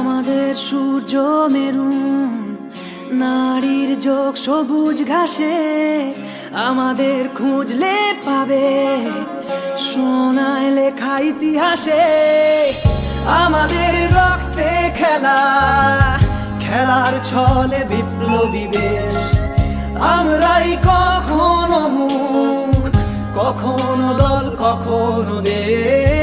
আমাদের সূর্য মেরুন, নারীর যোগ সবুজ ঘাসে, আমাদের খুঁজলে পাবে সোনায় লেখা ইতিহাসে। আমাদের রক্তে খেলা, খেলার ছলে বিপ্লবী বেশ, আমরাই কখনো মুখ, কখনো দল, কখনো দেশ।